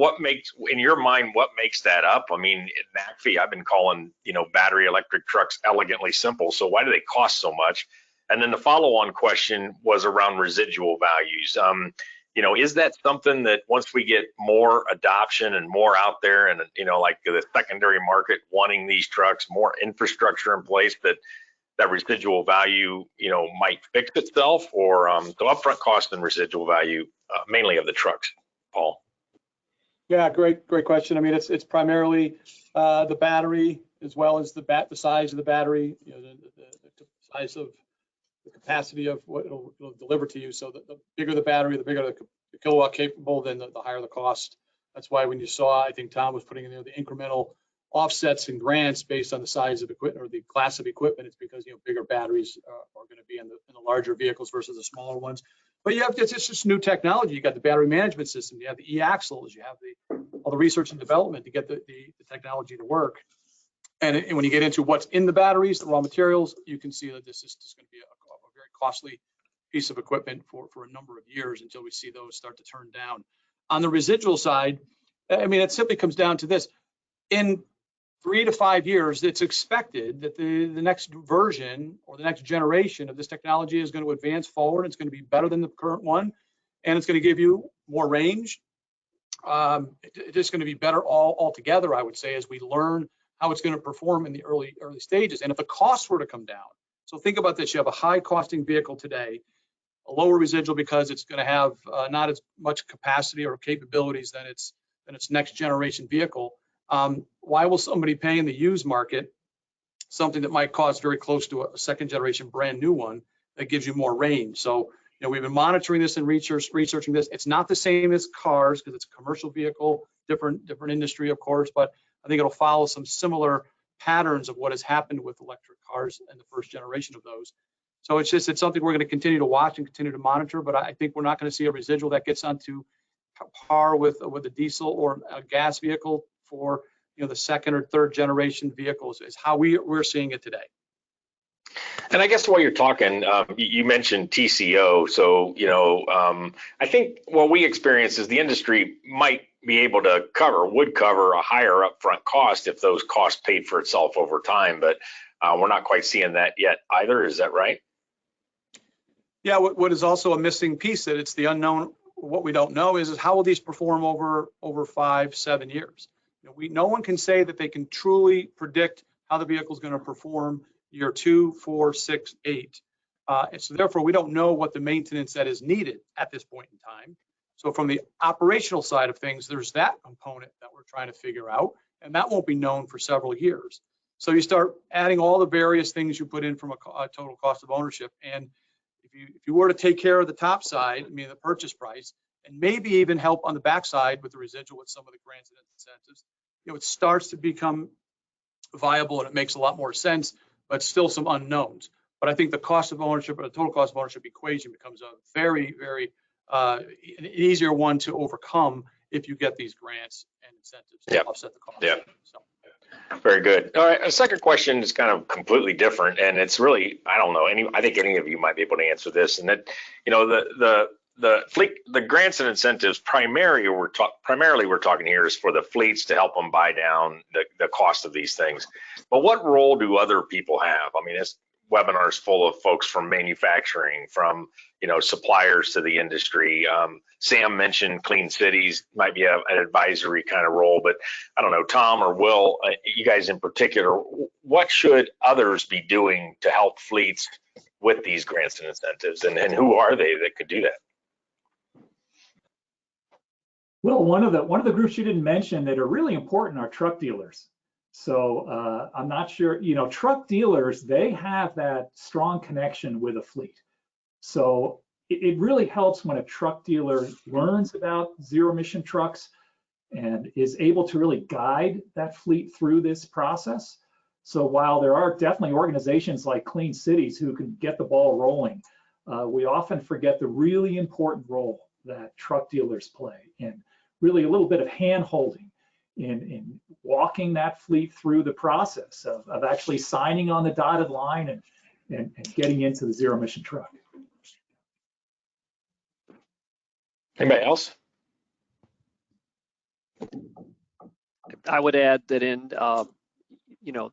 in your mind, what makes that up? I mean, at NACFE, I've been calling, battery electric trucks elegantly simple. So why do they cost so much? And then the follow-on question was around residual values. Is that something that once we get more adoption and more out there and, like the secondary market wanting these trucks, more infrastructure in place, that residual value, might fix itself, or the upfront cost and residual value, mainly of the trucks, Paul? Yeah, great question. I mean, it's primarily the battery as well as the size of the battery, the size of the capacity of what it'll deliver to you. So the bigger the battery, the bigger the kilowatt capable, then the higher the cost. That's why when you saw, I think Tom was putting in there the incremental offsets and grants based on the size of equipment or the class of equipment, it's because bigger batteries are going to be in the larger vehicles versus the smaller ones. But it's just new technology. You got the battery management system, you have the e-axles, you have all the research and development to get the technology to work. And when you get into what's in the batteries, the raw materials, you can see that this is just going to be a very costly piece of equipment for a number of years until we see those start to turn down. On the residual side, I mean, it simply comes down to this. In 3 to 5 years, it's expected that the next version or the next generation of this technology is going to advance forward. It's going to be better than the current one, and it's going to give you more range. It's just going to be better altogether, I would say, as we learn how it's going to perform in the early stages. And if the costs were to come down, so think about this: you have a high costing vehicle today, a lower residual because it's going to have not as much capacity or capabilities than its next generation vehicle. Why will somebody pay in the used market something that might cost very close to a second generation brand new one that gives you more range? So we've been monitoring this and researching this. It's not the same as cars because it's a commercial vehicle, different industry, of course, but I think it'll follow some similar patterns of what has happened with electric cars and the first generation of those. So it's something we're going to continue to watch and continue to monitor, but I think we're not going to see a residual that gets onto par with a diesel or a gas vehicle for the second or third generation vehicles is how we're seeing it today. And I guess while you're talking, you mentioned TCO. So, I think what we experience is the industry might be able to would cover a higher upfront cost if those costs paid for itself over time. But we're not quite seeing that yet either. Is that right? Yeah, what is also a missing piece that it's the unknown. What we don't know is how will these perform over 5-7 years? No one can say that they can truly predict how the vehicle is going to perform year 2, 4, 6, 8. And so therefore, we don't know what the maintenance that is needed at this point in time. So from the operational side of things, there's that component that we're trying to figure out, and that won't be known for several years. So you start adding all the various things you put in from a total cost of ownership, and if you were to take care of the top side, I mean the purchase price, and maybe even help on the back side with the residual with some of the grants and incentives, it starts to become viable and it makes a lot more sense, but still some unknowns. But I think the cost of ownership or the total cost of ownership equation becomes a very, very an easier one to overcome if you get these grants and incentives to offset the cost. Yeah. So. Very good. All right. A second question is kind of completely different, and it's really, I don't know, I think any of you might be able to answer this. And that, the grants and incentives primarily we're talking here is for the fleets to help them buy down the cost of these things. But what role do other people have? I mean, this webinar is full of folks from manufacturing, from suppliers to the industry. Sam mentioned clean cities might be an advisory kind of role, but I don't know, Tom or Will, you guys in particular, what should others be doing to help fleets with these grants and incentives, and who are they that could do that? Well, one of the groups you didn't mention that are really important are truck dealers. So I'm not sure, truck dealers, they have that strong connection with a fleet. So it really helps when a truck dealer learns about zero emission trucks and is able to really guide that fleet through this process. So while there are definitely organizations like Clean Cities who can get the ball rolling, we often forget the really important role that truck dealers play and really a little bit of hand holding in walking that fleet through the process of actually signing on the dotted line and getting into the zero emission truck. Anybody else? I would add that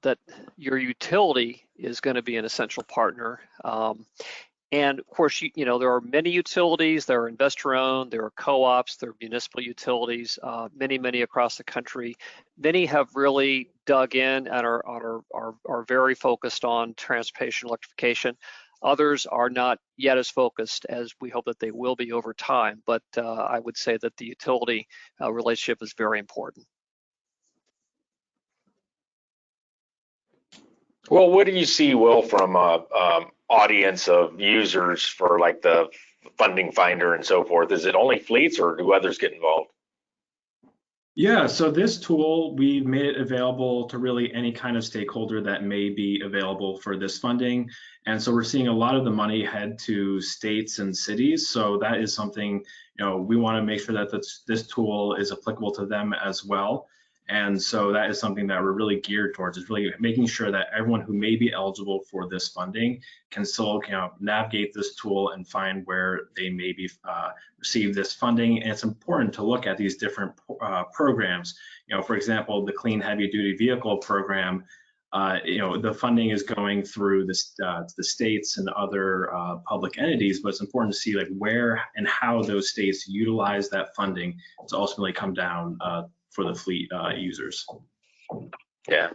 that your utility is going to be an essential partner. And of course, there are many utilities, there are investor-owned, there are co-ops, there are municipal utilities, many across the country. Many have really dug in and are very focused on transportation electrification. Others are not yet as focused as we hope that they will be over time. But I would say that the utility relationship is very important. Well, what do you see, Will, from audience of users for like the funding finder and so forth? Is it only fleets or do others get involved? Yeah, so this tool, we've made it available to really any kind of stakeholder that may be available for this funding. And so we're seeing a lot of the money head to states and cities. So that is something, we want to make sure that this tool is applicable to them as well. And so that is something that we're really geared towards, is really making sure that everyone who may be eligible for this funding can still navigate this tool and find where they may be receive this funding. And it's important to look at these different programs. For example, the Clean Heavy Duty Vehicle program, the funding is going through the states and other public entities, but it's important to see like where and how those states utilize that funding to ultimately come down for the fleet users. Yeah.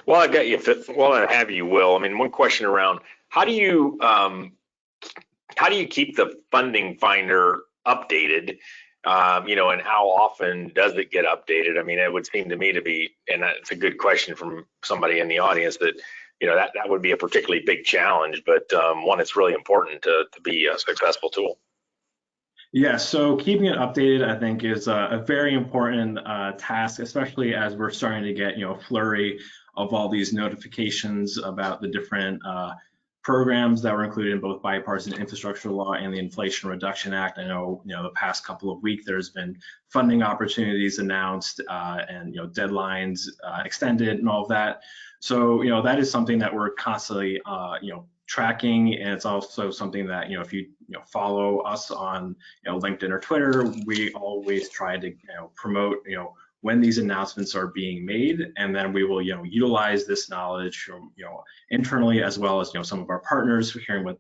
Well, I got you. Well, I have you, Will. I mean, one question around how do you keep the funding finder updated? And how often does it get updated? I mean, it would seem to me to be, and that's a good question from somebody in the audience, that that would be a particularly big challenge, but one that's really important to be a successful tool. Yeah, so keeping it updated, I think, is a very important task, especially as we're starting to get, a flurry of all these notifications about the different programs that were included in both bipartisan infrastructure law and the Inflation Reduction Act. I know, the past couple of weeks there's been funding opportunities announced and deadlines extended and all of that. So that is something that we're constantly tracking, and it's also something that if you follow us on LinkedIn or Twitter, we always try to promote when these announcements are being made, and then we will utilize this knowledge from internally, as well as some of our partners hearing what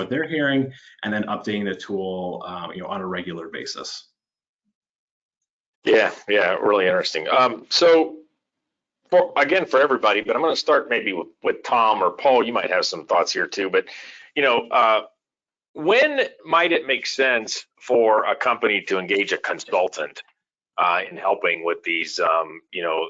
they're hearing, and then updating the tool on a regular basis. Yeah, really interesting. So for everybody, but I'm going to start maybe with Tom or Paul. You might have some thoughts here too, but when might it make sense for a company to engage a consultant in helping with these,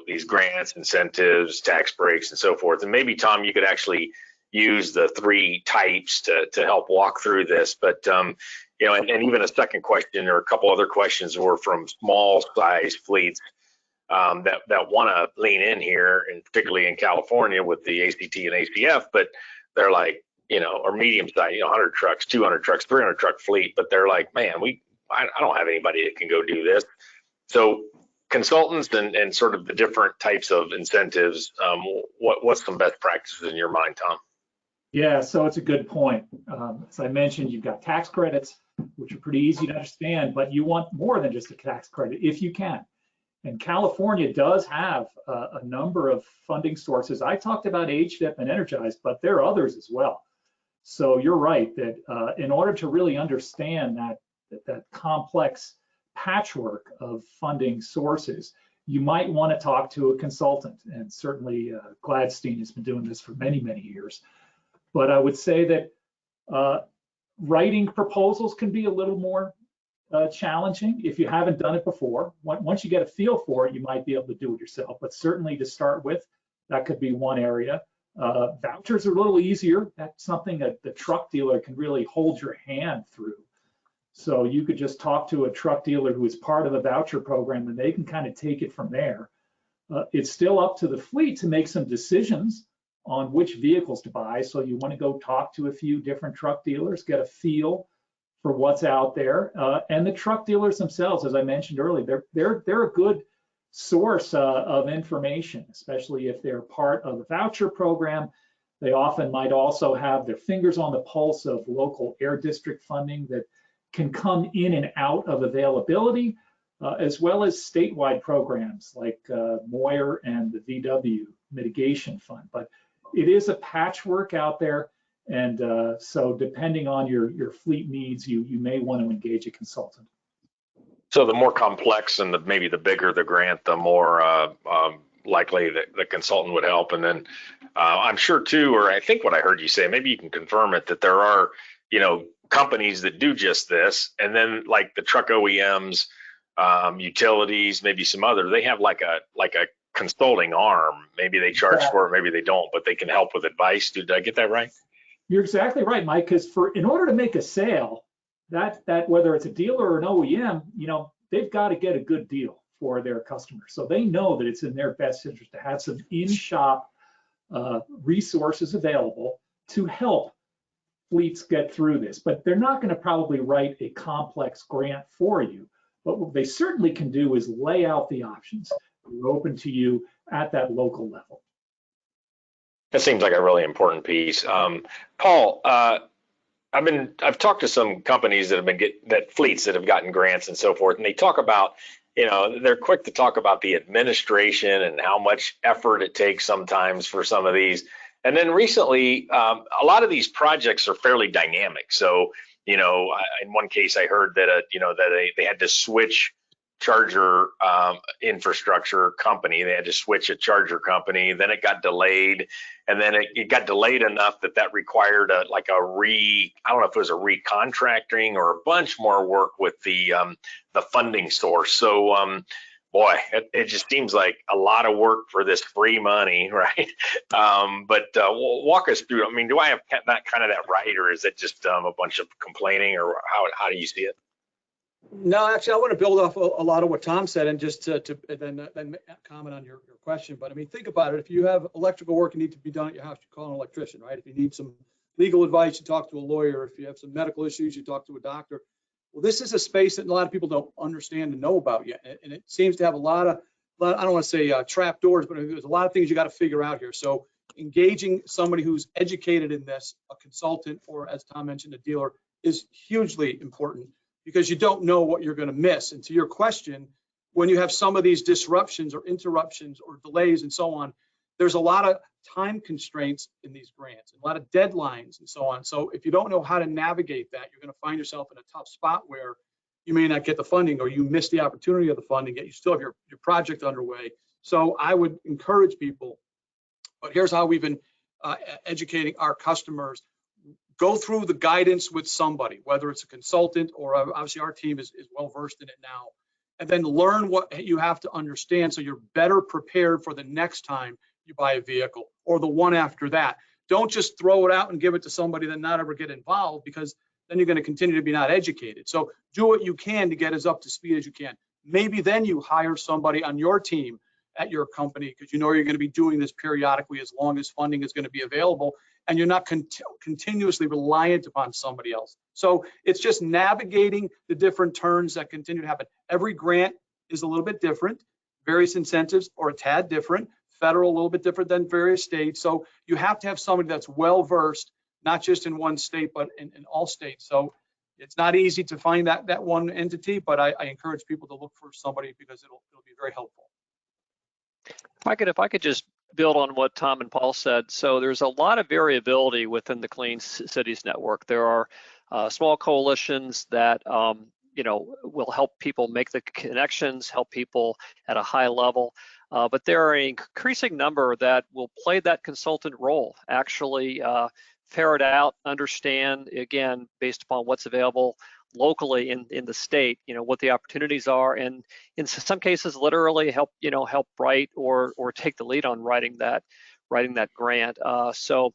these grants, incentives, tax breaks, and so forth? And maybe, Tom, you could actually use the 3 types to help walk through this. But, and even a second question or a couple other questions were from small size fleets that want to lean in here, and particularly in California with the ACT and ACF, but they're like, or medium size, 100 trucks, 200 trucks, 300 truck fleet, but they're like, man, I don't have anybody that can go do this. So consultants and sort of the different types of incentives, what's some best practices in your mind, Tom? Yeah, so it's a good point. As I mentioned, you've got tax credits, which are pretty easy to understand, but you want more than just a tax credit if you can. And California does have a number of funding sources. I talked about HVIP and Energize, but there are others as well. So you're right that in order to really understand that complex patchwork of funding sources, you might want to talk to a consultant. And certainly Gladstein has been doing this for many, many years. But I would say that writing proposals can be a little more challenging if you haven't done it before. Once you get a feel for it, you might be able to do it yourself. But certainly to start with, that could be one area. Vouchers are a little easier. That's something that the truck dealer can really hold your hand through. So you could just talk to a truck dealer who is part of the voucher program, and they can kind of take it from there. It's still up to the fleet to make some decisions on which vehicles to buy. So you want to go talk to a few different truck dealers, get a feel for what's out there. And the truck dealers themselves, as I mentioned earlier, they're a good source of information, especially if they're part of the voucher program. They often might also have their fingers on the pulse of local air district funding that can come in and out of availability, as well as statewide programs like Moyer and the VW Mitigation Fund. But it is a patchwork out there, and so depending on your fleet needs, you may want to engage a consultant. So the more complex and maybe the bigger the grant, the more likely that the consultant would help. And then I'm sure too, or I think what I heard you say, maybe you can confirm it, that there are companies that do just this, and then like the truck OEMs, utilities, maybe some other, they have like a consulting arm. Maybe they charge for it, maybe they don't, but they can help with advice. Did I get that right? You're exactly right, Mike, because in order to make a sale, that whether it's a dealer or an OEM, they've got to get a good deal for their customers. So they know that it's in their best interest to have some in-shop resources available to help fleets get through this. But they're not going to probably write a complex grant for you. But what they certainly can do is lay out the options that are open to you at that local level. That seems like a really important piece. Paul, I've talked to some companies that have fleets that have gotten grants and so forth, and they talk about, they're quick to talk about the administration and how much effort it takes sometimes for some of these. And then recently, a lot of these projects are fairly dynamic. So, in one case, I heard that they had to switch charger infrastructure company. They had to switch a charger company. Then it got delayed, and then it got delayed enough that required I don't know if it was a recontracting or a bunch more work with the funding source. So boy, it just seems like a lot of work for this free money, right? But walk us through. I mean, do I have that right, or is it just a bunch of complaining, or how do you see it? No, actually, I want to build off a lot of what Tom said and just to then comment on your question. But I mean, think about it. If you have electrical work that needs to be done at your house, you call an electrician, right? If you need some legal advice, you talk to a lawyer. If you have some medical issues, you talk to a doctor. Well, this is a space that a lot of people don't understand and know about yet. And it seems to have a lot of, I don't want to say trap doors, but there's a lot of things you got to figure out here. So engaging somebody who's educated in this, a consultant, or as Tom mentioned, a dealer, is hugely important, because you don't know what you're going to miss. And to your question, when you have some of these disruptions or interruptions or delays and so on, there's a lot of time constraints in these grants, a lot of deadlines and so on. So if you don't know how to navigate that, you're going to find yourself in a tough spot where you may not get the funding, or you miss the opportunity of the funding, yet you still have your project underway. So I would encourage people, but here's how we've been educating our customers. Go through the guidance with somebody, whether it's a consultant or obviously our team is well versed in it now, and then learn what you have to understand so you're better prepared for the next time you buy a vehicle or the one after that. Don't just throw it out and give it to somebody then not ever get involved, because then you're going to continue to be not educated. So do what you can to get as up to speed as you can. Maybe then you hire somebody on your team at your company, because you know you're going to be doing this periodically as long as funding is going to be available, and you're not continuously reliant upon somebody else. So it's just navigating the different turns that continue to happen. Every grant is a little bit different. Various incentives are a tad different. Federal, a little bit different than various states. So you have to have somebody that's well versed, not just in one state, but in all states. So it's not easy to find that one entity, but I encourage people to look for somebody, because it'll be very helpful. If I could just build on what Tom and Paul said. So there's a lot of variability within the Clean Cities Network. There are small coalitions that will help people make the connections, help people at a high level. But there are an increasing number that will play that consultant role, actually ferret out, understand, again, based upon what's available locally in the state, what the opportunities are, and in some cases literally help write or take the lead on writing that grant. So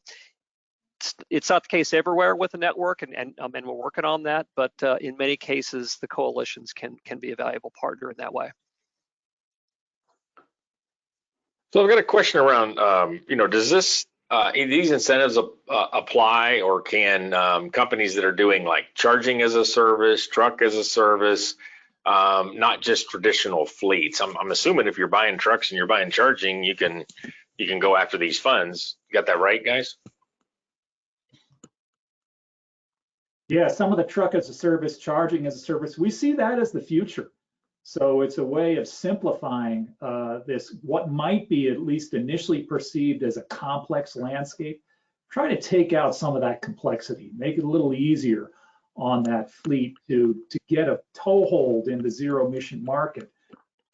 it's not the case everywhere with the network, and we're working on that, but in many cases the coalitions can be a valuable partner in that way. So I've got a question around, does this these incentives apply, or can companies that are doing like charging as a service, truck as a service, not just traditional fleets? I'm assuming if you're buying trucks and you're buying charging, you can go after these funds. You got that right, guys? Yeah, some of the truck as a service, charging as a service, we see that as the future. So it's a way of simplifying this, what might be at least initially perceived as a complex landscape. Try to take out some of that complexity, make it a little easier on that fleet to get a toehold in the zero emission market.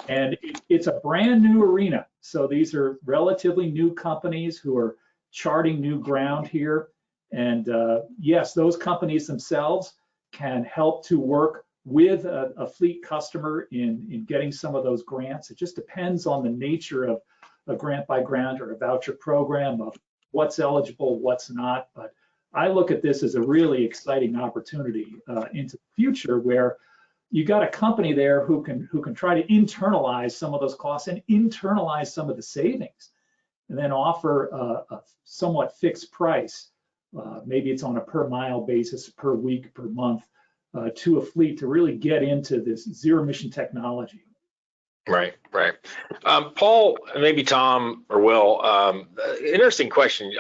And it's a brand new arena. So these are relatively new companies who are charting new ground here. And yes, those companies themselves can help to work with a fleet customer in getting some of those grants. It just depends on the nature of a grant by grant or a voucher program, of what's eligible, what's not. But I look at this as a really exciting opportunity into the future, where you got a company there who can try to internalize some of those costs and internalize some of the savings, and then offer a somewhat fixed price. Maybe it's on a per mile basis, per week, per month, to a fleet to really get into this zero emission technology. Right. Paul, maybe Tom or Will, interesting question.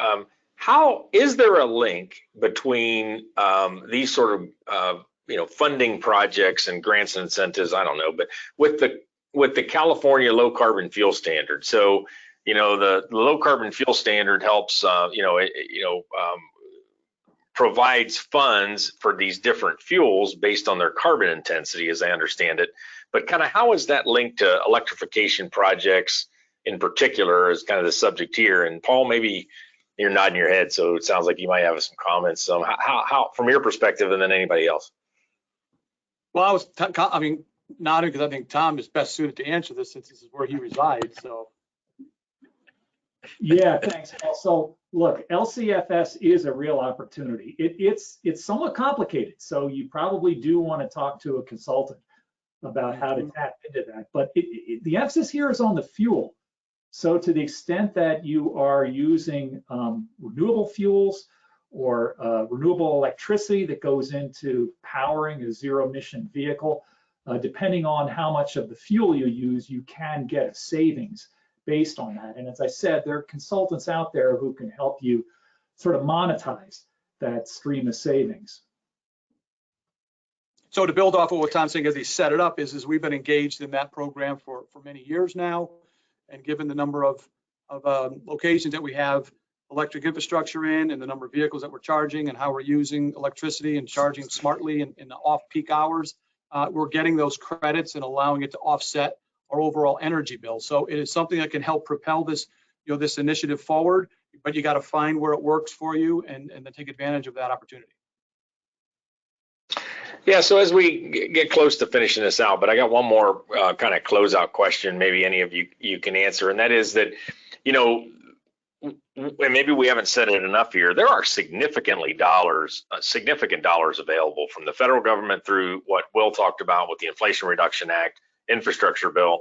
How is there a link between these sort of funding projects and grants and incentives? I don't know, but with the California low carbon fuel standard. So the low carbon fuel standard helps provides funds for these different fuels based on their carbon intensity, as I understand it. But kind of how is that linked to electrification projects in particular, is kind of the subject here? And Paul, maybe you're nodding your head, so it sounds like you might have some comments. How from your perspective, and then anybody else. Well, I was nodding because I think Tom is best suited to answer this, since this is where he resides. So Yeah, thanks, Paul. So look, LCFS is a real opportunity. It's somewhat complicated, so you probably do want to talk to a consultant about how to tap into that. But the emphasis here is on the fuel. So to the extent that you are using renewable fuels or renewable electricity that goes into powering a zero emission vehicle, depending on how much of the fuel you use, you can get a savings based on that. And as I said, there are consultants out there who can help you sort of monetize that stream of savings. So to build off of what Tom's saying as he set it up is we've been engaged in that program for many years now. And given the number of locations that we have electric infrastructure in and the number of vehicles that we're charging and how we're using electricity and charging smartly in the off-peak hours, we're getting those credits and allowing it to offset our overall energy bill. So it is something that can help propel this, this initiative forward, but you got to find where it works for you and then take advantage of that opportunity. Yeah, so as we get close to finishing this out, but I got one more kind of closeout question, maybe any of you can answer, and that is that, and maybe we haven't said it enough here, there are significant dollars available from the federal government through what Will talked about with the Inflation Reduction Act, infrastructure bill.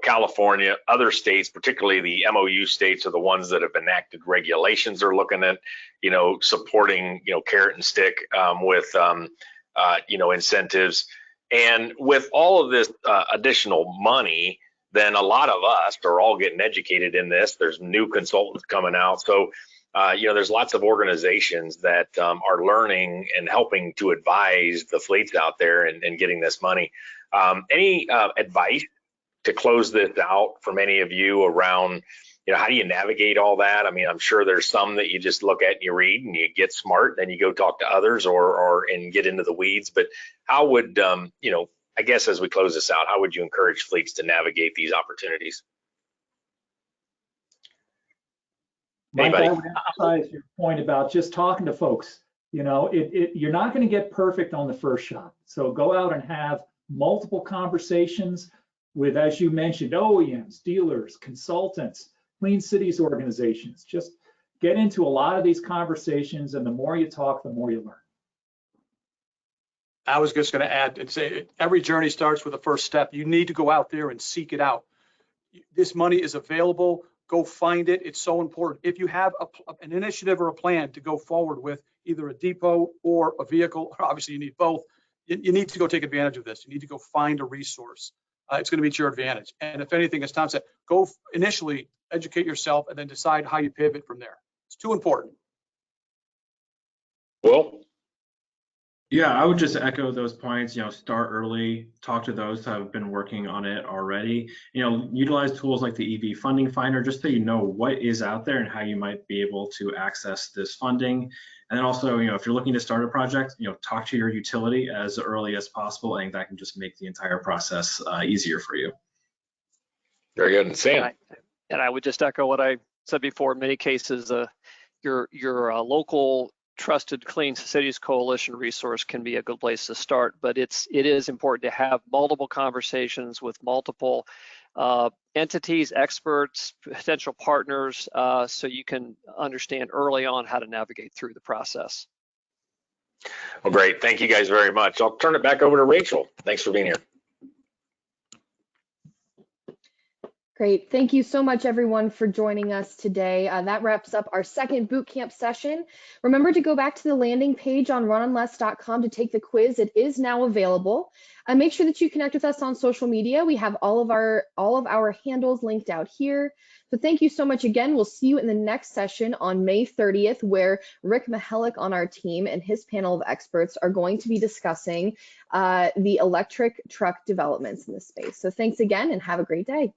California, other states, particularly the MOU states, are the ones that have enacted regulations are looking at, supporting, carrot and stick with incentives. And with all of this additional money, then a lot of us are all getting educated in this. There's new consultants coming out. So, there's lots of organizations that are learning and helping to advise the fleets out there and getting this money. Any advice to close this out from any of you around, how do you navigate all that? I mean, I'm sure there's some that you just look at and you read and you get smart, then you go talk to others and get into the weeds. But how would, I guess as we close this out, how would you encourage fleets to navigate these opportunities? Mike, I would emphasize your point about just talking to folks. You're not going to get perfect on the first shot. So go out and have multiple conversations with, as you mentioned, OEMs, dealers, consultants, Clean Cities organizations. Just get into a lot of these conversations, and the more you talk, the more you learn. I was just going to add and say every journey starts with the first step. You need to go out there and seek it out. This money is available. Go find it. It's so important. If you have an initiative or a plan to go forward with either a depot or a vehicle, obviously you need both, you need to go take advantage of this. You need to go find a resource. It's going to be to your advantage. And if anything, as Tom said, go initially educate yourself and then decide how you pivot from there. It's too important. Well, yeah, I would just echo those points. Start early, talk to those who have been working on it already. Utilize tools like the EV funding finder just so you know what is out there and how you might be able to access this funding. And then also, if you're looking to start a project, talk to your utility as early as possible. I think that can just make the entire process easier for you. Very good. And Sam. And I would just echo what I said before. In many cases, your local trusted Clean Cities Coalition resource can be a good place to start, but it is important to have multiple conversations with multiple entities, experts, potential partners, so you can understand early on how to navigate through the process. Well, great. Thank you guys very much. I'll turn it back over to Rachel. Thanks for being here. Great. Thank you so much, everyone, for joining us today. That wraps up our second boot camp session. Remember to go back to the landing page on runonless.com to take the quiz. It is now available. Make sure that you connect with us on social media. We have all of our handles linked out here. So thank you so much again. We'll see you in the next session on May 30th, where Rick Mihalik on our team and his panel of experts are going to be discussing the electric truck developments in this space. So thanks again and have a great day.